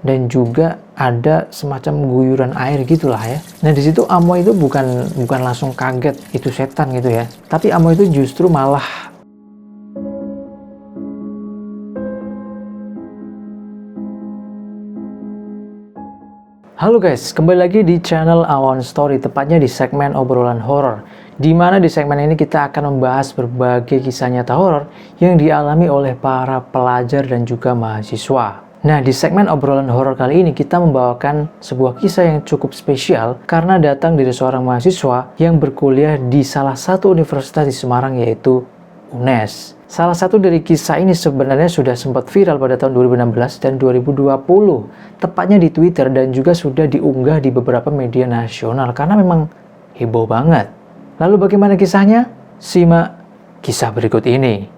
dan juga ada semacam guyuran air gitulah ya. Nah di situ Amoy itu bukan langsung kaget itu setan gitu ya, tapi Amoy itu justru malah Halo guys, kembali lagi di channel Awan Story, tepatnya di segmen obrolan horor. Di mana di segmen ini kita akan membahas berbagai kisah nyata horor yang dialami oleh para pelajar dan juga mahasiswa. Nah, di segmen obrolan horor kali ini kita membawakan sebuah kisah yang cukup spesial karena datang dari seorang mahasiswa yang berkuliah di salah satu universitas di Semarang, yaitu UNES. Salah satu dari kisah ini sebenarnya sudah sempat viral pada tahun 2016 dan 2020, tepatnya di Twitter, dan juga sudah diunggah di beberapa media nasional karena memang heboh banget. Lalu bagaimana kisahnya? Simak kisah berikut ini.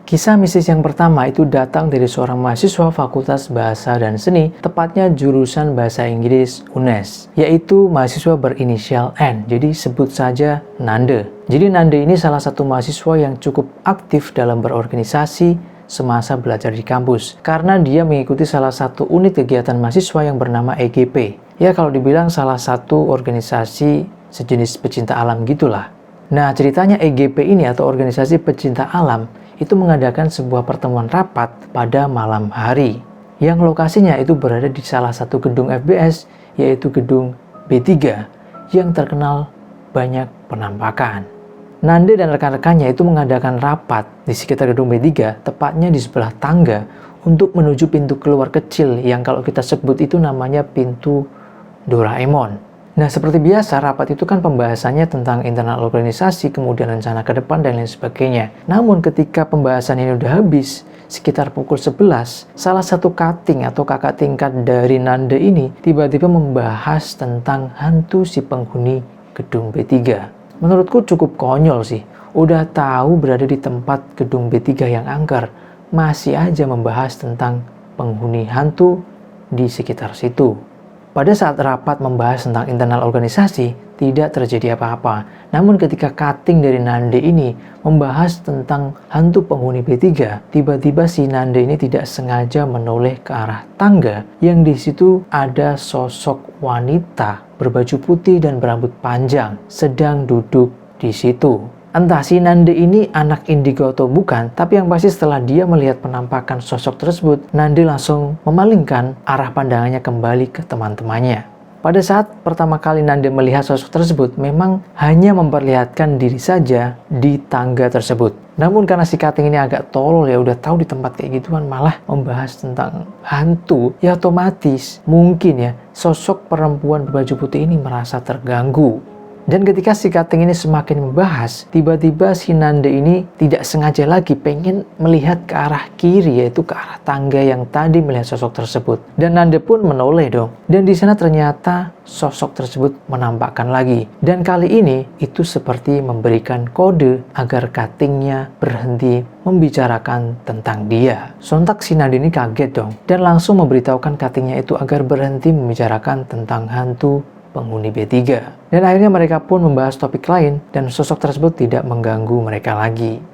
Kisah mistis yang pertama itu datang dari seorang mahasiswa Fakultas Bahasa dan Seni, tepatnya jurusan Bahasa Inggris UNES, yaitu mahasiswa berinisial N, jadi sebut saja Nande. Jadi Nande ini salah satu mahasiswa yang cukup aktif dalam berorganisasi semasa belajar di kampus, karena dia mengikuti salah satu unit kegiatan mahasiswa yang bernama EGP. Ya kalau dibilang salah satu organisasi sejenis pecinta alam gitulah. Nah ceritanya EGP ini atau organisasi pecinta alam itu mengadakan sebuah pertemuan rapat pada malam hari yang lokasinya itu berada di salah satu gedung FBS, yaitu gedung B3 yang terkenal banyak penampakan. Nande dan rekan-rekannya itu mengadakan rapat di sekitar gedung B3, tepatnya di sebelah tangga untuk menuju pintu keluar kecil yang kalau kita sebut itu namanya pintu Doraemon. Nah, seperti biasa, rapat itu kan pembahasannya tentang internal organisasi, kemudian rencana ke depan, dan lain sebagainya. Namun, ketika pembahasan ini udah habis, sekitar pukul 11, salah satu cutting atau kakak tingkat dari Nande ini tiba-tiba membahas tentang hantu si penghuni gedung B3. Menurutku cukup konyol sih. Udah tahu berada di tempat gedung B3 yang angker, masih aja membahas tentang penghuni hantu di sekitar situ. Pada saat rapat membahas tentang internal organisasi, tidak terjadi apa-apa. Namun ketika cutting dari Nande ini membahas tentang hantu penghuni B3, tiba-tiba si Nande ini tidak sengaja menoleh ke arah tangga yang di situ ada sosok wanita berbaju putih dan berambut panjang sedang duduk di situ. Entah si Nande ini anak indigo atau bukan, tapi yang pasti setelah dia melihat penampakan sosok tersebut, Nande langsung memalingkan arah pandangannya kembali ke teman-temannya. Pada saat pertama kali Nande melihat sosok tersebut, memang hanya memperlihatkan diri saja di tangga tersebut. Namun karena si cutting ini agak tolol ya, udah tahu di tempat kayak gituan malah membahas tentang hantu, ya otomatis mungkin ya sosok perempuan berbaju putih ini merasa terganggu. Dan ketika si cutting ini semakin membahas, tiba-tiba si Nande ini tidak sengaja lagi pengen melihat ke arah kiri, yaitu ke arah tangga yang tadi melihat sosok tersebut. Dan Nande pun menoleh dong. Dan di sana ternyata sosok tersebut menampakkan lagi. Dan kali ini itu seperti memberikan kode agar cuttingnya berhenti membicarakan tentang dia. Sontak si Nande ini kaget dong. Dan langsung memberitahukan cuttingnya itu agar berhenti membicarakan tentang hantu penghuni B3. Dan akhirnya mereka pun membahas topik lain dan sosok tersebut tidak mengganggu mereka lagi.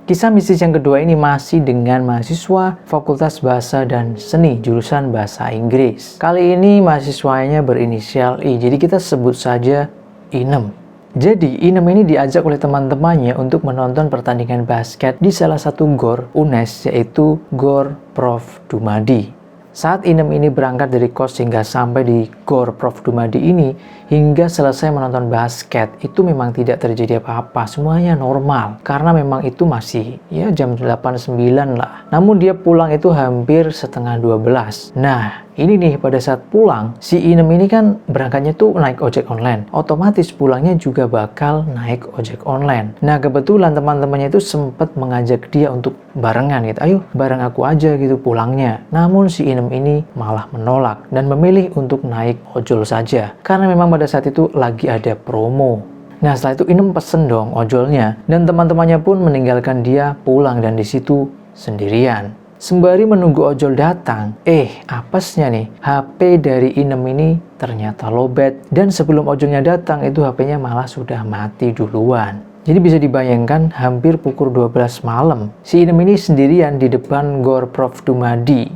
Kisah mistis yang kedua ini masih dengan mahasiswa Fakultas Bahasa dan Seni jurusan Bahasa Inggris. Kali ini mahasiswanya berinisial I, jadi kita sebut saja Inem. Jadi Inem ini diajak oleh teman-temannya untuk menonton pertandingan basket di salah satu GOR UNES, yaitu GOR Prof. Dumadi. Saat Inem ini berangkat dari kos hingga sampai di GOR Prof. Dumadi ini, hingga selesai menonton basket, itu memang tidak terjadi apa-apa, semuanya normal. Karena memang itu masih ya jam 8-9 lah. Namun dia pulang itu hampir setengah 12. Nah, ini nih pada saat pulang, si Inem ini kan berangkatnya tuh naik ojek online. Otomatis pulangnya juga bakal naik ojek online. Nah kebetulan teman-temannya itu sempat mengajak dia untuk barengan gitu. Ayo bareng aku aja gitu pulangnya. Namun si Inem ini malah menolak dan memilih untuk naik ojol saja. Karena memang pada saat itu lagi ada promo. Nah setelah itu Inem pesen dong ojolnya. Dan teman-temannya pun meninggalkan dia pulang dan di situ sendirian. Sembari menunggu ojol datang, apesnya nih, HP dari Inem ini ternyata lowbat dan sebelum ojolnya datang itu HP-nya malah sudah mati duluan. Jadi bisa dibayangkan hampir pukul 12 malam, si Inem ini sendirian di depan Gor Prof. Dumadi.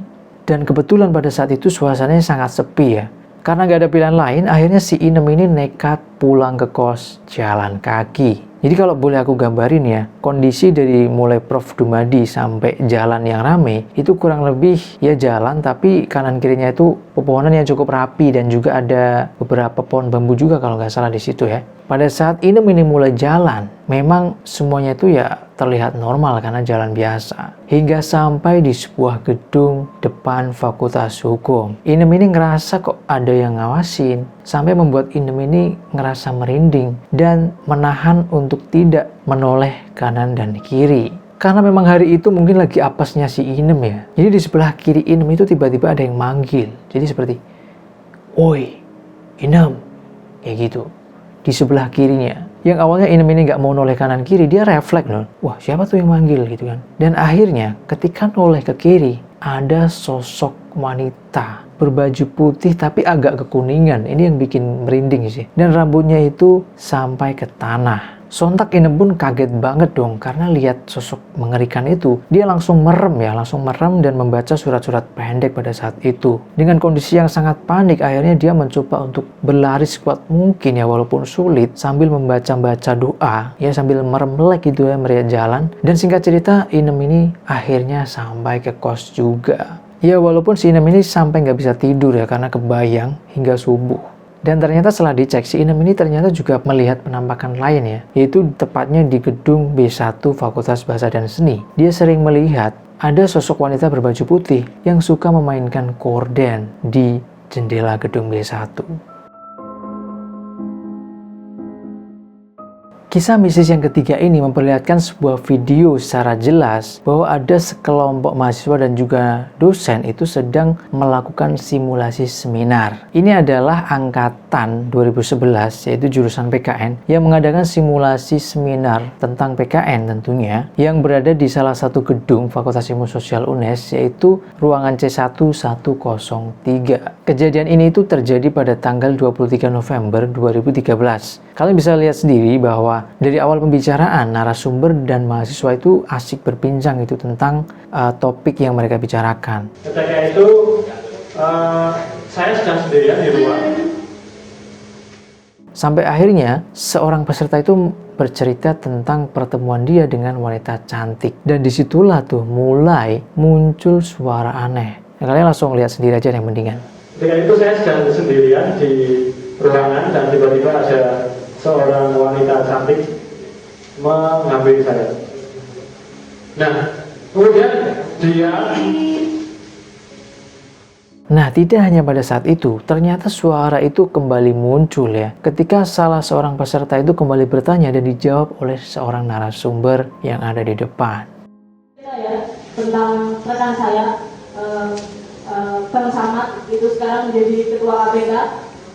Dan kebetulan pada saat itu suasananya sangat sepi ya. Karena gak ada pilihan lain, akhirnya si Inem ini nekat pulang ke kos jalan kaki. Jadi kalau boleh aku gambarin ya, kondisi dari mulai Prof. Dumadi sampai jalan yang rame, itu kurang lebih ya jalan tapi kanan kirinya itu pepohonan yang cukup rapi dan juga ada beberapa pohon bambu juga kalau nggak salah di situ ya. Pada saat Inem ini mulai jalan, memang semuanya itu ya terlihat normal karena jalan biasa. Hingga sampai di sebuah gedung depan Fakultas Hukum. Inem ini ngerasa kok ada yang ngawasin, sampai membuat Inem ini ngerasa merinding dan menahan untuk tidak menoleh kanan dan kiri. Karena memang hari itu mungkin lagi apesnya si Inem ya. Jadi di sebelah kiri Inem itu tiba-tiba ada yang manggil. Jadi seperti, "Woi, Inem," kayak gitu. Di sebelah kirinya. Yang awalnya Inem ini nggak mau noleh kanan kiri, dia refleks loh. Wah, siapa tuh yang manggil gitu kan. Dan akhirnya ketika noleh ke kiri, ada sosok wanita berbaju putih tapi agak kekuningan. Ini yang bikin merinding sih. Dan rambutnya itu sampai ke tanah. Sontak Inem pun kaget banget dong karena lihat sosok mengerikan itu. Dia langsung merem dan membaca surat-surat pendek pada saat itu. Dengan kondisi yang sangat panik, akhirnya dia mencoba untuk berlari sekuat mungkin ya walaupun sulit sambil membaca-baca doa ya sambil merem melek gitu ya melihat jalan. Dan singkat cerita Inem ini akhirnya sampai ke kos juga. Ya walaupun si Inem ini sampai nggak bisa tidur ya karena kebayang hingga subuh. Dan ternyata setelah dicek, si Inem ini ternyata juga melihat penampakan lain ya, yaitu tepatnya di gedung B1 Fakultas Bahasa dan Seni. Dia sering melihat ada sosok wanita berbaju putih yang suka memainkan korden di jendela gedung B1. Kisah mistis yang ketiga ini memperlihatkan sebuah video secara jelas bahwa ada sekelompok mahasiswa dan juga dosen itu sedang melakukan simulasi seminar. Ini adalah angkatan 2011 yaitu jurusan PKN yang mengadakan simulasi seminar tentang PKN tentunya yang berada di salah satu gedung Fakultas Ilmu Sosial UNES yaitu ruangan C1103. Kejadian ini itu terjadi pada tanggal 23 November 2013. Kalian bisa lihat sendiri bahwa dari awal pembicaraan, narasumber dan mahasiswa itu asik berbincang itu tentang topik yang mereka bicarakan. Ketika itu, saya sedang sendirian di ruang. Sampai akhirnya, seorang peserta itu bercerita tentang pertemuan dia dengan wanita cantik. Dan disitulah tuh mulai muncul suara aneh. Nah, kalian langsung lihat sendiri aja yang mendingan. Ketika itu saya sedang sendirian di ruangan dan tiba-tiba ada seorang wanita cantik menghampiri saya. Nah, kemudian dia... Nah, tidak hanya pada saat itu, ternyata suara itu kembali muncul ya. Ketika salah seorang peserta itu kembali bertanya dan dijawab oleh seorang narasumber yang ada di depan. Ya, tentang rekan saya, Bang Samad itu sekarang menjadi ketua KPK.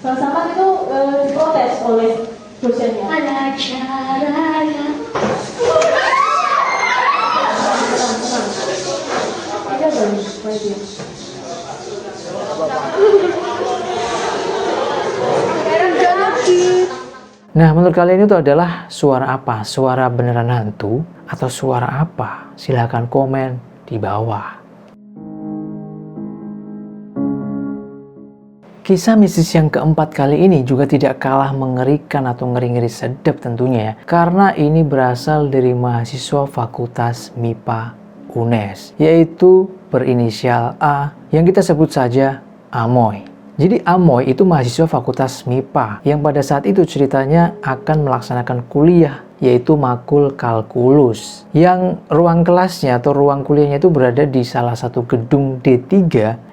Bang Samad itu diprotes oleh dosennya. Ada caranya. Nah, menurut kalian itu adalah suara apa? Suara beneran hantu atau suara apa? Silahkan komen di bawah. Kisah mistis yang keempat kali ini juga tidak kalah mengerikan atau ngeri-ngeri sedap tentunya ya. Karena ini berasal dari mahasiswa Fakultas MIPA UNES, yaitu berinisial A yang kita sebut saja Amoy. Jadi Amoy itu mahasiswa Fakultas MIPA yang pada saat itu ceritanya akan melaksanakan kuliah yaitu makul kalkulus yang ruang kelasnya atau ruang kuliahnya itu berada di salah satu gedung D3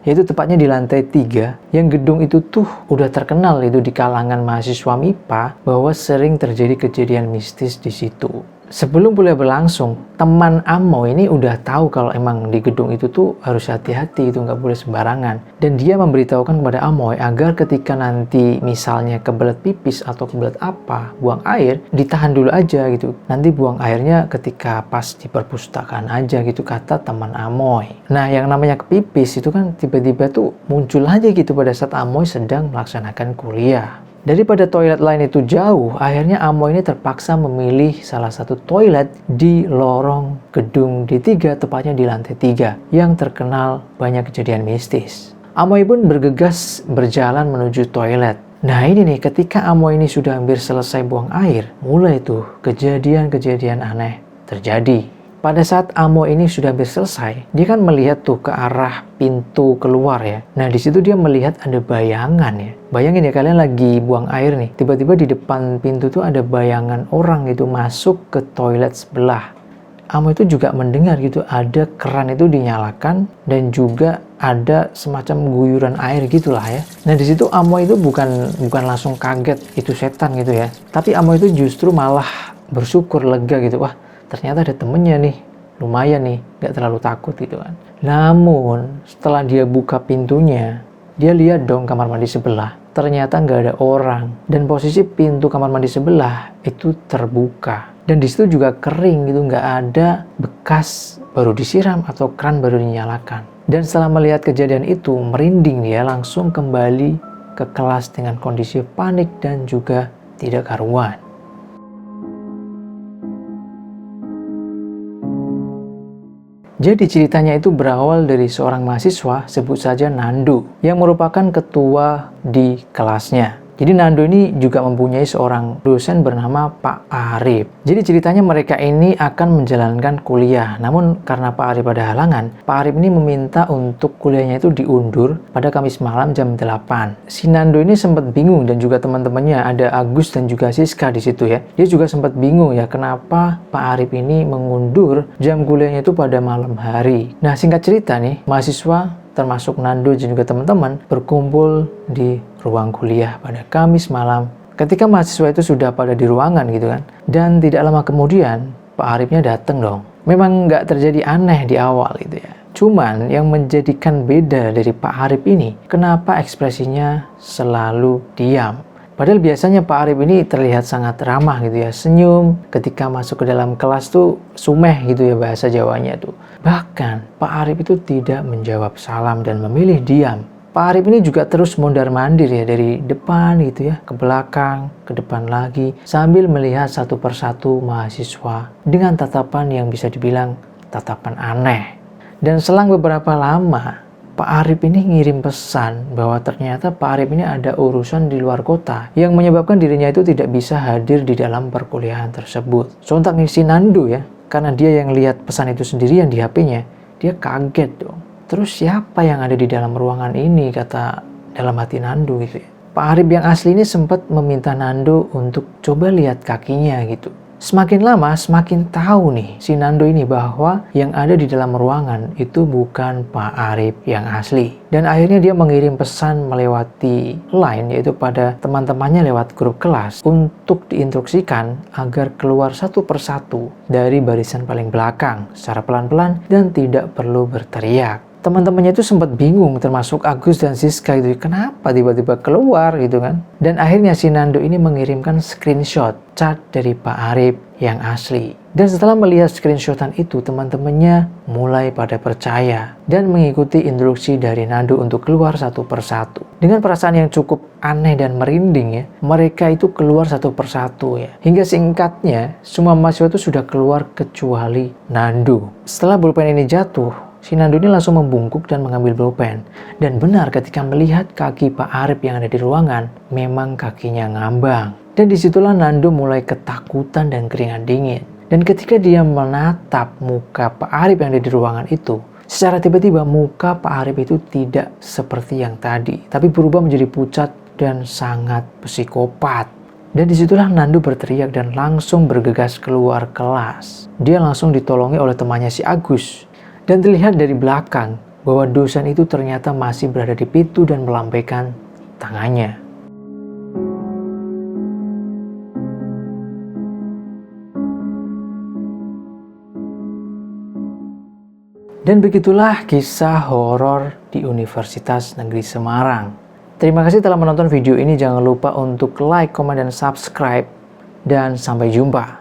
yaitu tepatnya di lantai 3 yang gedung itu tuh udah terkenal itu di kalangan mahasiswa MIPA bahwa sering terjadi kejadian mistis di situ. Sebelum kuliah berlangsung, teman Amoy ini udah tahu kalau emang di gedung itu tuh harus hati-hati, itu nggak boleh sembarangan. Dan dia memberitahukan kepada Amoy agar ketika nanti misalnya kebelet pipis atau kebelet apa, buang air, ditahan dulu aja gitu. Nanti buang airnya ketika pas di perpustakaan aja gitu, kata teman Amoy. Nah, yang namanya kepipis itu kan tiba-tiba tuh muncul aja gitu pada saat Amoy sedang melaksanakan kuliah. Daripada toilet lain itu jauh, akhirnya Amoy ini terpaksa memilih salah satu toilet di lorong gedung D3, tepatnya di lantai 3, yang terkenal banyak kejadian mistis. Amoy pun bergegas berjalan menuju toilet. Nah ini nih, ketika Amoy ini sudah hampir selesai buang air, mulai tuh kejadian-kejadian aneh terjadi. Pada saat Amoy ini sudah hampir selesai, dia kan melihat tuh ke arah pintu keluar ya. Nah di situ dia melihat ada bayangan ya. Bayangin ya, kalian lagi buang air nih, tiba-tiba di depan pintu tuh ada bayangan orang gitu masuk ke toilet sebelah. Amoy itu juga mendengar gitu ada keran itu dinyalakan dan juga ada semacam guyuran air gitulah ya. Nah di situ Amoy itu bukan langsung kaget itu setan gitu ya. Tapi Amoy itu justru malah bersyukur, lega gitu. Wah, ternyata ada temennya nih, lumayan nih, gak terlalu takut gitu kan. Namun setelah dia buka pintunya, dia lihat dong kamar mandi sebelah, ternyata gak ada orang, dan posisi pintu kamar mandi sebelah itu terbuka, dan di situ juga kering gitu, gak ada bekas baru disiram atau keran baru dinyalakan. Dan setelah melihat kejadian itu, merinding dia, langsung kembali ke kelas dengan kondisi panik dan juga tidak karuan. Jadi ceritanya itu berawal dari seorang mahasiswa, sebut saja Nandu, yang merupakan ketua di kelasnya. Jadi Nandu ini juga mempunyai seorang dosen bernama Pak Arif. Jadi ceritanya mereka ini akan menjalankan kuliah. Namun karena Pak Arif ada halangan, Pak Arif ini meminta untuk kuliahnya itu diundur pada Kamis malam jam 8. Si Nandu ini sempat bingung, dan juga teman-temannya ada Agus dan juga Siska di situ ya. Dia juga sempat bingung ya, kenapa Pak Arif ini mengundur jam kuliahnya itu pada malam hari. Nah singkat cerita nih, mahasiswa termasuk Nandu dan juga teman-teman berkumpul di ruang kuliah pada Kamis malam. Ketika mahasiswa itu sudah pada di ruangan gitu kan, dan tidak lama kemudian Pak Arifnya datang dong. Memang nggak terjadi aneh di awal gitu ya. Cuman yang menjadikan beda dari Pak Arif ini, kenapa ekspresinya selalu diam. Padahal biasanya Pak Arif ini terlihat sangat ramah gitu ya, senyum ketika masuk ke dalam kelas tuh sumeh gitu ya bahasa Jawanya tuh. Bahkan Pak Arif itu tidak menjawab salam dan memilih diam. Pak Arif ini juga terus mondar-mandir ya, dari depan gitu ya, ke belakang, ke depan lagi, sambil melihat satu persatu mahasiswa dengan tatapan yang bisa dibilang tatapan aneh. Dan selang beberapa lama, Pak Arif ini ngirim pesan bahwa ternyata Pak Arif ini ada urusan di luar kota yang menyebabkan dirinya itu tidak bisa hadir di dalam perkuliahan tersebut. Sontak ngisi Nandu ya, karena dia yang lihat pesan itu sendirian di HP-nya, dia kaget dong. Terus siapa yang ada di dalam ruangan ini, kata dalam hati Nandu gitu ya. Pak Arif yang asli ini sempat meminta Nandu untuk coba lihat kakinya gitu. Semakin lama semakin tahu nih si Nandu ini bahwa yang ada di dalam ruangan itu bukan Pak Arif yang asli. Dan akhirnya dia mengirim pesan melewati line, yaitu pada teman-temannya lewat grup kelas, untuk diinstruksikan agar keluar satu persatu dari barisan paling belakang secara pelan-pelan dan tidak perlu berteriak. Teman-temannya itu sempat bingung, termasuk Agus dan Siska gitu, kenapa tiba-tiba keluar gitu kan. Dan akhirnya si Nandu ini mengirimkan screenshot chat dari Pak Arif yang asli. Dan setelah melihat screenshotan itu, teman-temannya mulai pada percaya dan mengikuti instruksi dari Nandu untuk keluar satu persatu. Dengan perasaan yang cukup aneh dan merinding ya, mereka itu keluar satu persatu ya. Hingga singkatnya, semua mahasiswa itu sudah keluar kecuali Nandu. Setelah pulpen ini jatuh, si Nandu ini langsung membungkuk dan mengambil pulpen. Dan benar, ketika melihat kaki Pak Arif yang ada di ruangan, memang kakinya ngambang. Dan disitulah Nandu mulai ketakutan dan keringat dingin. Dan ketika dia menatap muka Pak Arif yang ada di ruangan itu, secara tiba-tiba muka Pak Arif itu tidak seperti yang tadi, tapi berubah menjadi pucat dan sangat psikopat. Dan disitulah Nandu berteriak dan langsung bergegas keluar kelas. Dia langsung ditolongi oleh temannya si Agus. Dan terlihat dari belakang bahwa dosen itu ternyata masih berada di pintu dan melambaikan tangannya. Dan begitulah kisah horor di Universitas Negeri Semarang. Terima kasih telah menonton video ini. Jangan lupa untuk like, komen, dan subscribe. Dan sampai jumpa.